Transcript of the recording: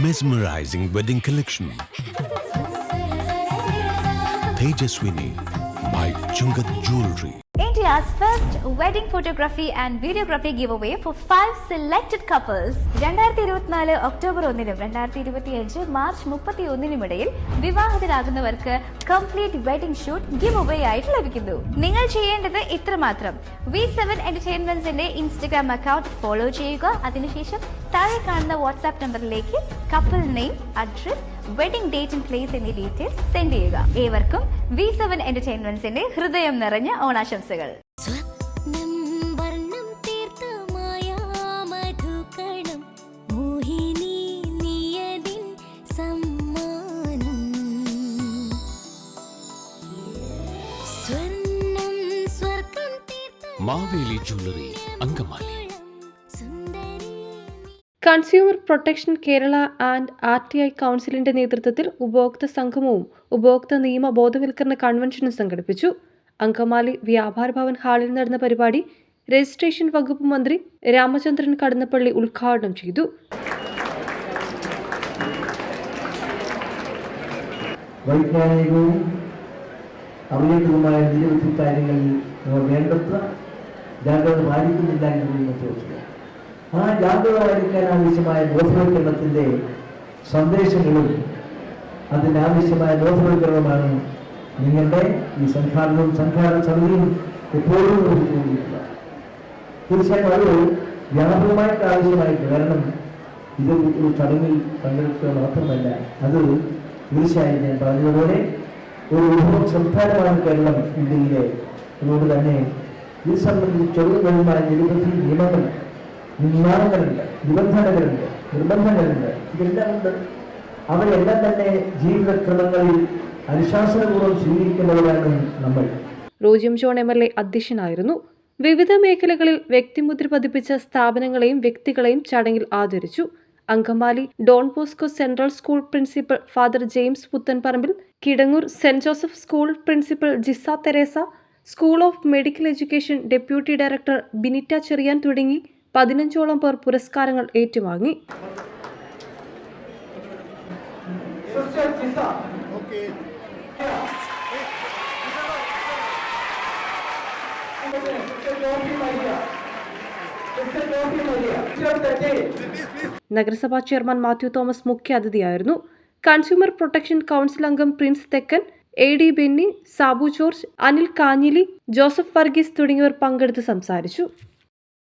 mesmerizing wedding collection. Tejaswini by Chungat Jewelry. India's first wedding photography and videography giveaway for 5 selected couples. 2024 October 1-നും 2025 March 31-നും ഇടയിൽ വിവാഹിതരാകുന്നവർക്ക് complete wedding shoot give away ആയിട്ട് ലഭിക്കുന്നു. നിങ്ങൾ ചെയ്യേണ്ടത് ഇത്രമാത്രം: V7 Entertainmentsന്റെ ഇൻസ്റ്റഗ്രാം അക്കൗണ്ട് ഫോളോ ചെയ്യുക. അതിനുശേഷം താഴെ കാണുന്ന വാട്സ്ആപ്പ് നമ്പറിലേക്ക് couple name, address, wedding date and place എന്നീ ഡീറ്റെയിൽസ് സെൻഡ് ചെയ്യുക. ഏവർക്കും V7 Entertainmentsന്റെ ഹൃദയം നിറഞ്ഞ ഓണാശംസകൾ. Maveli jewellery, Angamaly. Consumer protection Kerala and RTI കൗൺസിലിന്റെ നേതൃത്വത്തിൽ ഉപഭോക്തൃ സംഗമവും ഉപഭോക്തൃ നിയമ ബോധവൽക്കരണ കൺവെൻഷനും സംഘടിപ്പിച്ചു. അങ്കമാലി വ്യാപാര ഭവൻ ഹാളിൽ നടന്ന പരിപാടി രജിസ്ട്രേഷൻ വകുപ്പ് മന്ത്രി രാമചന്ദ്രൻ കടന്നപ്പള്ളി ഉദ്ഘാടനം ചെയ്തു. വൈജ്ഞാനികവും അറിയേണ്ടതുമായ നിരവധി കാര്യങ്ങളിൽ വേണ്ടത്ര ജാഗ്രത പാലിക്കുന്നില്ല എന്ന് ചോദിച്ചു. ആ ജാഗ്രത പാലിക്കാൻ ആവശ്യമായ ബോധവൽക്കരണത്തിൻ്റെ സന്ദേശങ്ങളും അതിനാവശ്യമായ ബോധവൽക്കരണമാണ് നിങ്ങളുടെ ഈ സംഘാടന സമിതിയും എപ്പോഴും കൊടുത്തുകൊണ്ടിരിക്കുക. തീർച്ചയായും അത് വ്യാപകമായിട്ട് ആവശ്യമായിട്ട്, കാരണം ഇത് ഒരു ചടങ്ങിൽ പങ്കെടുക്കുക മാത്രമല്ല, അത് തീർച്ചയായും ഞാൻ പറഞ്ഞതുപോലെ ഒരു വിഭവ സംസ്ഥാനമാണ് കേരളം ഇന്ത്യയിലെ. അതുകൊണ്ട് തന്നെ ഇത് സംബന്ധിച്ച് ചെറുതുകളുമായ നിരവധി നിയമങ്ങൾ, നിർമ്മാണങ്ങളുണ്ട്, നിർബന്ധങ്ങളുണ്ട്. ഇതെല്ലാം ഉണ്ട്. അവയെല്ലാം തന്നെ ജീവിതക്രമങ്ങളിൽ അനുശാസനപൂർവ്വം സ്വീകരിക്കുന്നവരാണ് നമ്മൾ. റോജിം ജോൺ MLA അധ്യക്ഷനായിരുന്നു. വിവിധ മേഖലകളിൽ വ്യക്തിമുദ്ര പതിപ്പിച്ച സ്ഥാപനങ്ങളെയും വ്യക്തികളെയും ചടങ്ങിൽ ആദരിച്ചു. Angamaly Don Bosco central school principal father James Puthenparambil, Kidangoor saint Joseph school principal Jisa Teresa, school of medical education deputy director Binita Cherian തുടങ്ങി 15ഓളം പേർ പുരസ്കാരങ്ങൾ ഏറ്റുവാങ്ങി. നഗരസഭാ ചെയർമാൻ മാത്യു തോമസ് മുഖ്യാതിഥിയായിരുന്നു. കൺസ്യൂമർ പ്രൊട്ടക്ഷൻ കൗൺസിൽ അംഗം Prince Thekkan, AD Benny, Sabu George, Anil Kanjili, Joseph Varghese തുടങ്ങിയവർ പങ്കെടുത്ത് സംസാരിച്ചു.